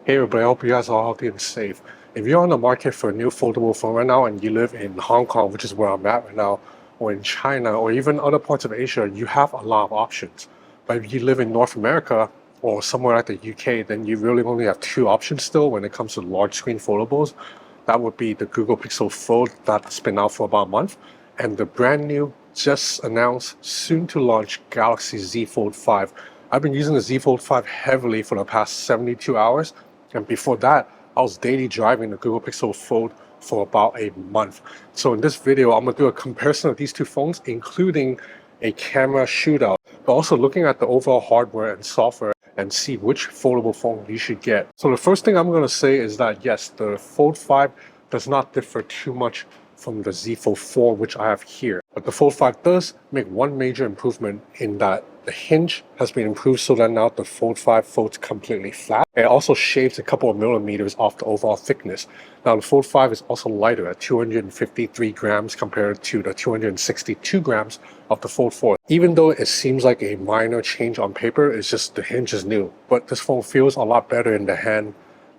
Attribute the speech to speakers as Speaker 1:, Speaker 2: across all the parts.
Speaker 1: Hey everybody, I hope you guys are healthy and safe. If you're on the market for a new foldable phone right now and you live in Hong Kong, which is where I'm at right now, or in China, or even other parts of Asia, you have a lot of options. But if you live in North America or somewhere like the UK, then you really only have two options still when it comes to large screen foldables. That would be the Google Pixel Fold that's been out for about a month, and the brand new, just announced, soon to launch Galaxy Z Fold 5. I've been using the Z Fold 5 heavily for the past 72 hours, and before that, I was daily driving the Google Pixel Fold for about a month. So in this video, I'm going to do a comparison of these two phones, including a camera shootout, but also looking at the overall hardware and software and see which foldable phone you should get. So the first thing I'm going to say is that yes, the Fold 5 does not differ too much from the Z Fold 4, which I have here. But the Fold 5 does make one major improvement in that the hinge has been improved so that now the Fold 5 folds completely flat. It also shaves a couple of millimeters off the overall thickness. Now the Fold 5 is also lighter at 253 grams compared to the 262 grams of the Fold 4. Even though it seems like a minor change on paper, it's just the hinge is new. But this phone feels a lot better in the hand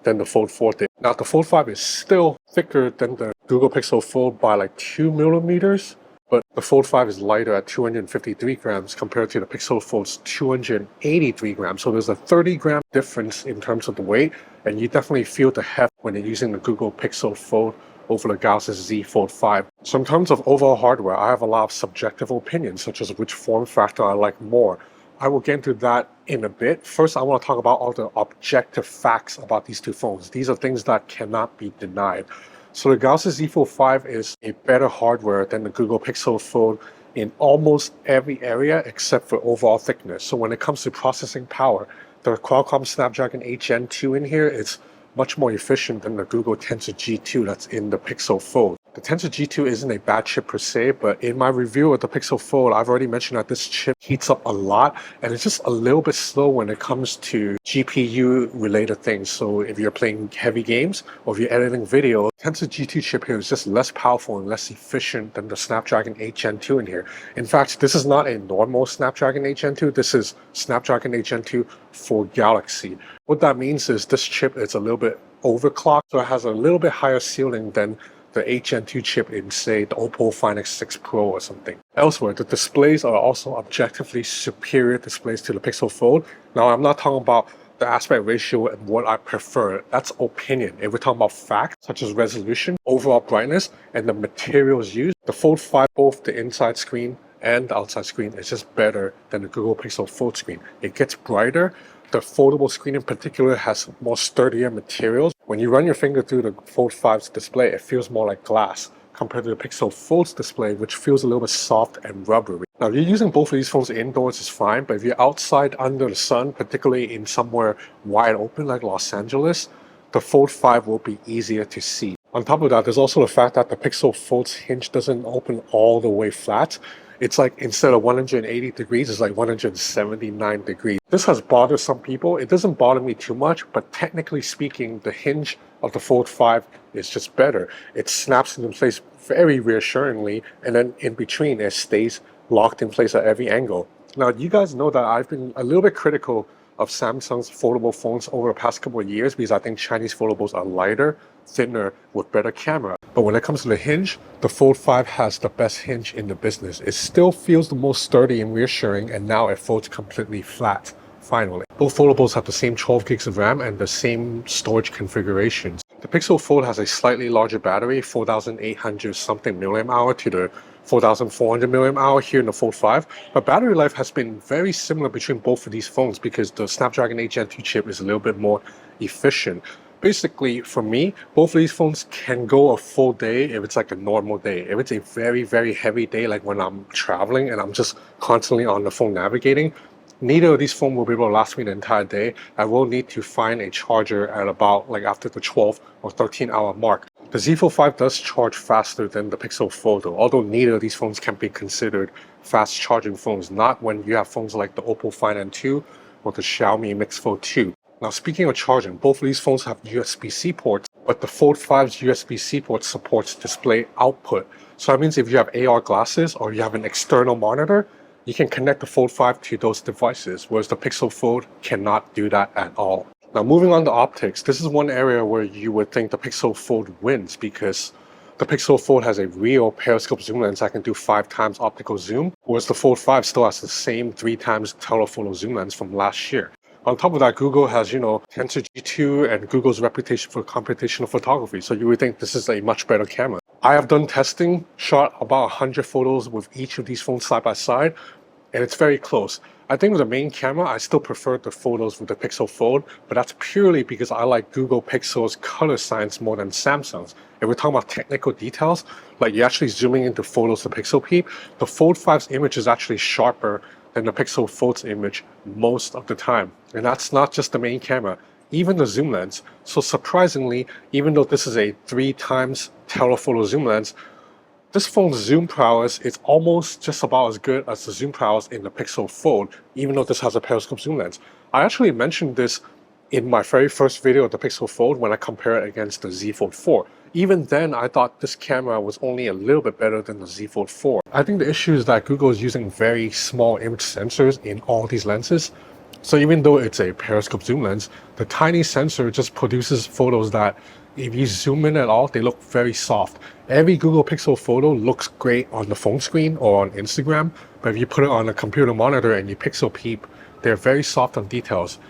Speaker 1: than the Fold 4 did. Now the Fold 5 is still thicker than the Google Pixel Fold by like 2 millimeters, but the Fold 5 is lighter at 253 grams compared to the Pixel Fold's 283 grams. So there's a 30-gram difference in terms of the weight, and you definitely feel the heft when you're using the Google Pixel Fold over the Galaxy Z Fold 5. So in terms of overall hardware, I have a lot of subjective opinions, such as which form factor I like more. I will get into that in a bit. First, I want to talk about all the objective facts about these two phones. These are things that cannot be denied. So the Galaxy Z Fold 5 is a better hardware than the Google Pixel Fold in almost every area except for overall thickness. So when it comes to processing power, the Qualcomm Snapdragon 8 Gen 2 in here is much more efficient than the Google Tensor G2 that's in the Pixel Fold. The Tensor G2 isn't a bad chip per se, but in my review of the Pixel Fold, I've already mentioned that this chip heats up a lot, and it's just a little bit slow when it comes to GPU related things. So if you're playing heavy games or if you're editing video, Tensor G2 chip here is just less powerful and less efficient than the Snapdragon 8 Gen 2 in here. In fact, this is not a normal Snapdragon 8 Gen 2, this is Snapdragon 8 Gen 2 for Galaxy. What that means is this chip is a little bit overclocked, so it has a little bit higher ceiling than the 8 Gen 2 chip in, say, the Oppo Find X6 Pro or something. Elsewhere, the displays are also objectively superior displays to the Pixel Fold. Now, I'm not talking about the aspect ratio and what I prefer. That's opinion. If we're talking about facts, such as resolution, overall brightness, and the materials used, the Fold 5, both the inside screen and the outside screen, is just better than the Google Pixel Fold screen. It gets brighter. The foldable screen in particular has more sturdier materials. When you run your finger through the Fold 5's display, it feels more like glass compared to the Pixel Fold's display, which feels a little bit soft and rubbery. Now, if you're using both of these phones indoors, it's fine, but if you're outside under the sun, particularly in somewhere wide open like Los Angeles, the Fold 5 will be easier to see. On top of that, there's also the fact that the Pixel Fold's hinge doesn't open all the way flat. It's like instead of 180 degrees, it's like 179 degrees. This has bothered some people. It doesn't bother me too much, but technically speaking, the hinge of the Fold 5 is just better. It snaps into place very reassuringly, and then in between, it stays locked in place at every angle. Now, you guys know that I've been a little bit critical of Samsung's foldable phones over the past couple of years because I think Chinese foldables are lighter, thinner, with better camera. But when it comes to the hinge, the Fold 5 has the best hinge in the business. It still feels the most sturdy and reassuring, and now it folds completely flat, finally. Both foldables have the same 12 gigs of RAM and the same storage configurations. The Pixel Fold has a slightly larger battery, 4,800 something mAh to the 4,400 mAh here in the Fold 5, but battery life has been very similar between both of these phones because the Snapdragon 8 Gen 2 chip is a little bit more efficient. Basically, for me, both of these phones can go a full day if it's like a normal day. If it's a very, very heavy day, like when I'm traveling and I'm just constantly on the phone navigating, neither of these phones will be able to last me the entire day. I will need to find a charger at about like after the 12 or 13 hour mark. The Z Fold 5 does charge faster than the Pixel Fold though, although neither of these phones can be considered fast charging phones, not when you have phones like the Oppo Find N2 or the Xiaomi Mix Fold 2. Now, speaking of charging, both of these phones have USB-C ports, but the Fold 5's USB-C port supports display output. So that means if you have AR glasses or you have an external monitor, you can connect the Fold 5 to those devices, whereas the Pixel Fold cannot do that at all. Now, moving on to optics, this is one area where you would think the Pixel Fold wins because the Pixel Fold has a real periscope zoom lens that can do 5 times optical zoom, whereas the Fold 5 still has the same 3 times telephoto zoom lens from last year. On top of that, Google has, Tensor G2 and Google's reputation for computational photography, so you would think this is a much better camera. I have done testing, shot about 100 photos with each of these phones side by side, and it's very close. I think with the main camera, I still prefer the photos with the Pixel Fold, but that's purely because I like Google Pixel's color science more than Samsung's. If we're talking about technical details, like you're actually zooming into photos of the Pixel Peep, the Fold 5's image is actually sharper than the Pixel Fold's image most of the time. And that's not just the main camera, even the zoom lens. So surprisingly, even though this is a 3 times telephoto zoom lens, this phone's zoom prowess is almost just about as good as the zoom prowess in the Pixel Fold, even though this has a periscope zoom lens. I actually mentioned this in my very first video of the Pixel Fold when I compare it against the Z Fold 4. Even then, I thought this camera was only a little bit better than the Z Fold 4. I think the issue is that Google is using very small image sensors in all these lenses. So even though it's a periscope zoom lens, the tiny sensor just produces photos that, if you zoom in at all, they look very soft. Every Google Pixel photo looks great on the phone screen or on Instagram, but if you put it on a computer monitor and you Pixel Peep, they're very soft on details.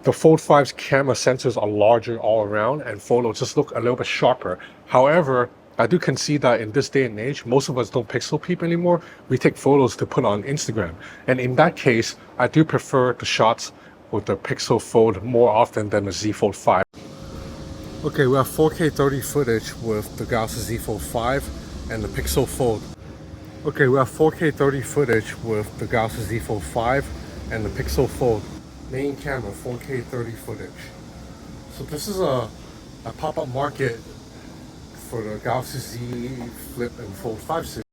Speaker 1: The Fold 5's camera sensors are larger all around and photos just look a little bit sharper. However, I do concede that in this day and age, most of us don't Pixel Peep anymore. We take photos to put on Instagram. And in that case, I do prefer the shots with the Pixel Fold more often than the Z Fold 5. Okay, we have 4K 30 footage with the Galaxy Z Fold 5 and the Pixel Fold. Okay, we have 4K 30 footage with the Galaxy Z Fold 5 and the Pixel Fold. Main camera, 4K 30 footage. So this is a pop-up market for the Galaxy Z Flip and Fold 5 series.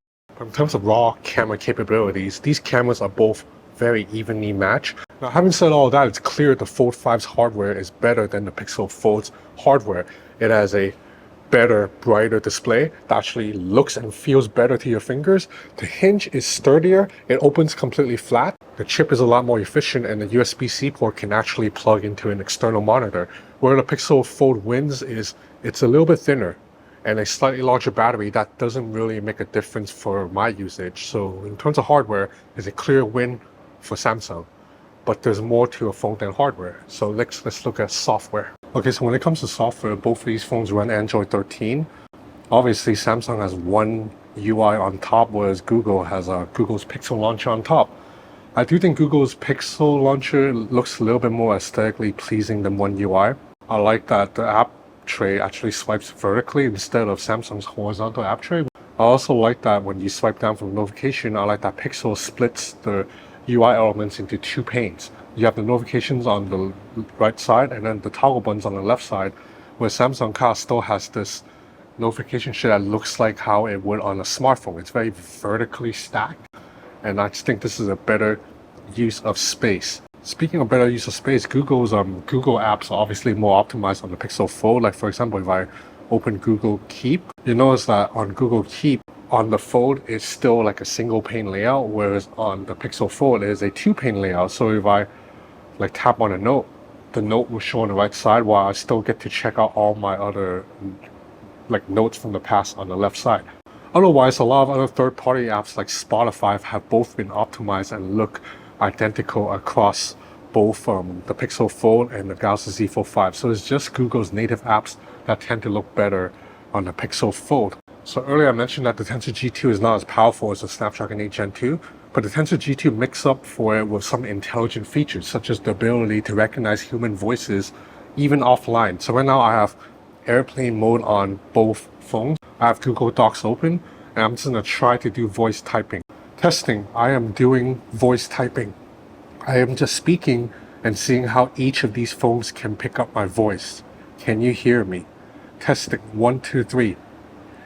Speaker 1: In terms of raw camera capabilities, these cameras are both very evenly matched. Now, having said all that, it's clear the Fold 5's hardware is better than the Pixel Fold's hardware. It has a better, brighter display that actually looks and feels better to your fingers. The hinge is sturdier, it opens completely flat. The chip is a lot more efficient and the USB-C port can actually plug into an external monitor. Where the Pixel Fold wins is it's a little bit thinner and a slightly larger battery that doesn't really make a difference for my usage. So in terms of hardware, it's a clear win for Samsung. But there's more to a phone than hardware. So let's look at software. Okay, so when it comes to software, both of these phones run Android 13. Obviously, Samsung has one UI on top, whereas Google has Google's Pixel Launcher on top. I do think Google's Pixel Launcher looks a little bit more aesthetically pleasing than One UI. I like that the app tray actually swipes vertically instead of Samsung's horizontal app tray. I also like that when you swipe down from notification, I like that Pixel splits the UI elements into 2 panes. You have the notifications on the right side and then the toggle buttons on the left side, where Samsung car still has this notification shit that looks like how it would on a smartphone. It's very vertically stacked, and I just think this is a better use of space. Speaking of better use of space, Google's Google apps are obviously more optimized on the Pixel Fold. Like for example, if I open Google Keep, you notice that on Google Keep, on the Fold, it's still like a single pane layout, whereas on the Pixel Fold, it is a 2-pane layout. So if I like tap on a note, the note will show on the right side while I still get to check out all my other like notes from the past on the left side. Otherwise, a lot of other third-party apps like Spotify have both been optimized and look identical across both the Pixel Fold and the Galaxy Z Fold 5. So it's just Google's native apps that tend to look better on the Pixel Fold. So earlier I mentioned that the Tensor G2 is not as powerful as the Snapdragon 8 Gen 2, but the Tensor G2 makes up for it with some intelligent features, such as the ability to recognize human voices even offline. So right now I have airplane mode on both phones. I have Google Docs open, and I'm just going to try to do voice typing. Testing, I am doing voice typing. I am just speaking and seeing how each of these phones can pick up my voice. Can you hear me? Testing, 1, 2, 3.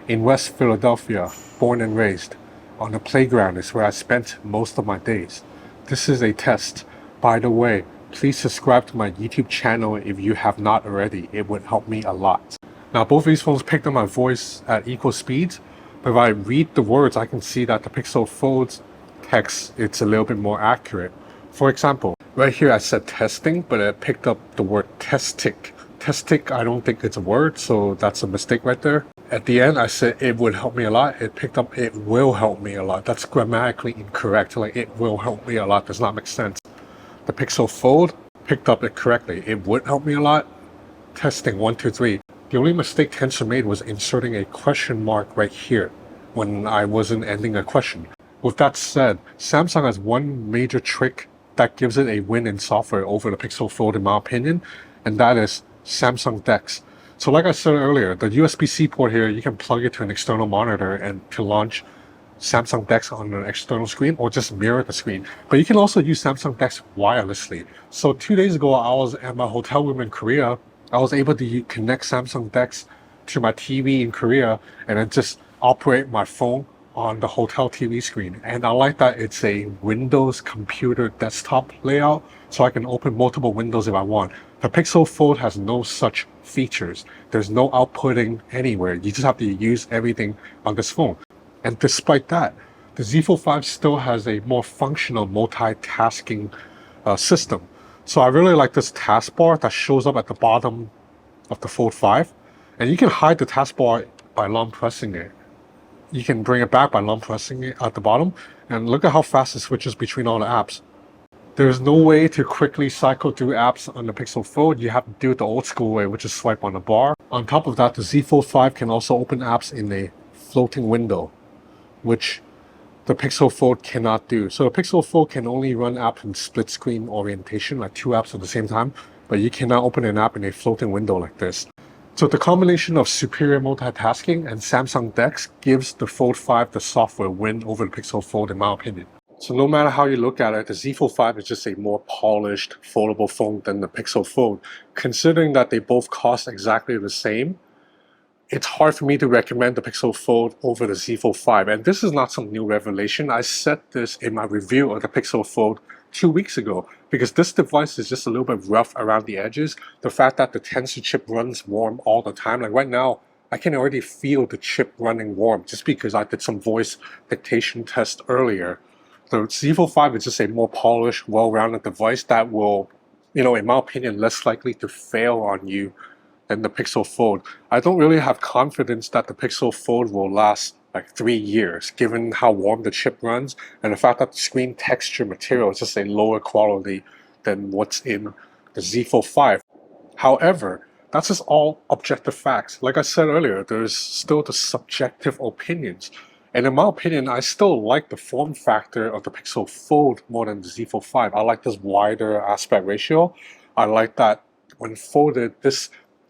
Speaker 1: In West Philadelphia, born and raised. On the playground is where I spent most of my days. This is a test. By the way, please subscribe to my YouTube channel if you have not already. It would help me a lot. Now, both of these phones picked up my voice at equal speeds, but if I read the words, I can see that the Pixel Fold's text, it's a little bit more accurate. For example, Right here I said testing, but it picked up the word testic. Testic, I don't think it's a word, so that's a mistake right there. At the end, I said it would help me a lot. It picked up it will help me a lot. That's grammatically incorrect. Like, it will help me a lot does not make sense. The Pixel Fold picked up it correctly. It would help me a lot. Testing 1, 2, 3. The only mistake Tensor made was inserting a question mark right here when I wasn't ending a question. With that said, Samsung has one major trick that gives it a win in software over the Pixel Fold in my opinion, and that is Samsung DeX. So like I said earlier, the USB-C port here, you can plug it to an external monitor and to launch Samsung DeX on an external screen or just mirror the screen. But you can also use Samsung DeX wirelessly. So 2 days ago, I was at my hotel room in Korea. I was able to connect Samsung DeX to my TV in Korea and then just operate my phone on the hotel TV screen. And I like that it's a Windows computer desktop layout, so I can open multiple windows if I want. The Pixel Fold has no such features. There's no outputting anywhere. You just have to use everything on this phone. And despite that, the Z Fold 5 still has a more functional multitasking system. So I really like this taskbar that shows up at the bottom of the Fold 5. And you can hide the taskbar by long pressing it. You can bring it back by long pressing it at the bottom. And look at how fast it switches between all the apps. There's no way to quickly cycle through apps on the Pixel Fold. You have to do it the old school way, which is swipe on the bar. On top of that, the Z Fold 5 can also open apps in a floating window, which the Pixel Fold cannot do. So the Pixel Fold can only run apps in split screen orientation, like 2 apps at the same time, but you cannot open an app in a floating window like this. So the combination of superior multitasking and Samsung DeX gives the Fold 5 the software win over the Pixel Fold in my opinion. So no matter how you look at it, the Z Fold 5 is just a more polished foldable phone than the Pixel Fold. Considering that they both cost exactly the same, it's hard for me to recommend the Pixel Fold over the Z Fold 5. And this is not some new revelation. I said this in my review of the Pixel Fold 2 weeks ago, because this device is just a little bit rough around the edges. The fact that the Tensor chip runs warm all the time, like right now, I can already feel the chip running warm just because I did some voice dictation test earlier. The Z Fold 5 is just a more polished, well-rounded device that will, in my opinion, less likely to fail on you than the Pixel Fold. I don't really have confidence that the Pixel Fold will last like 3 years, given how warm the chip runs and the fact that the screen texture material is just a lower quality than what's in the Z Fold 5. However, that's just all objective facts. Like I said earlier, there's still the subjective opinions. And in my opinion, I still like the form factor of the Pixel Fold more than the Z Fold 5. I like this wider aspect ratio. I like that when folded, this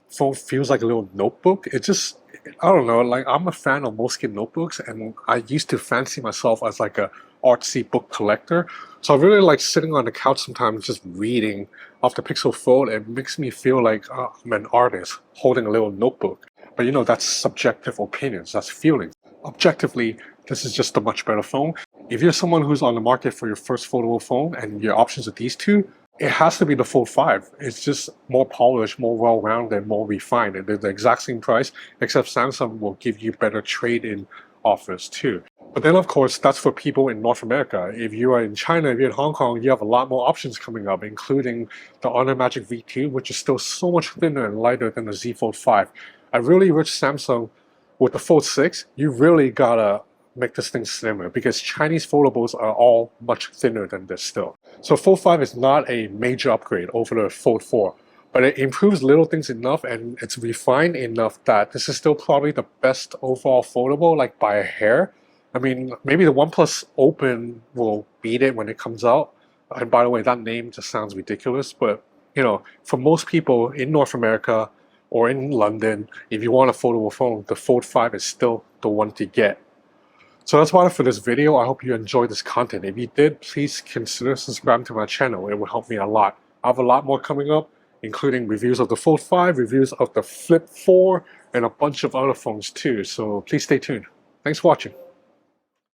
Speaker 1: phone feels like a little notebook. It just, I don't know, like I'm a fan of Moleskine notebooks, and I used to fancy myself as like a artsy book collector. So I really like sitting on the couch sometimes just reading off the Pixel Fold. It makes me feel like I'm an artist holding a little notebook. But that's subjective opinions, that's feelings. Objectively, this is just a much better phone. If you're someone who's on the market for your first foldable phone and your options are these two, it has to be the Fold 5. It's just more polished, more well-rounded, more refined. They're the exact same price, except Samsung will give you better trade-in offers too. But then, of course, that's for people in North America. If you are in China, if you're in Hong Kong, you have a lot more options coming up, including the Honor Magic V2, which is still so much thinner and lighter than the Z Fold 5. I really wish Samsung, with the Fold 6, you really gotta make this thing slimmer, because Chinese foldables are all much thinner than this still. So Fold 5 is not a major upgrade over the Fold 4, but it improves little things enough and it's refined enough that this is still probably the best overall foldable, like by a hair. I mean, maybe the OnePlus Open will beat it when it comes out. And by the way, that name just sounds ridiculous, but for most people in North America or in London, if you want a foldable phone, the Fold 5 is still the one to get. So that's about it for this video. I hope you enjoyed this content. If you did, please consider subscribing to my channel. It will help me a lot. I have a lot more coming up, including reviews of the Fold 5, reviews of the Flip 4, and a bunch of other phones too. So please stay tuned. Thanks for watching.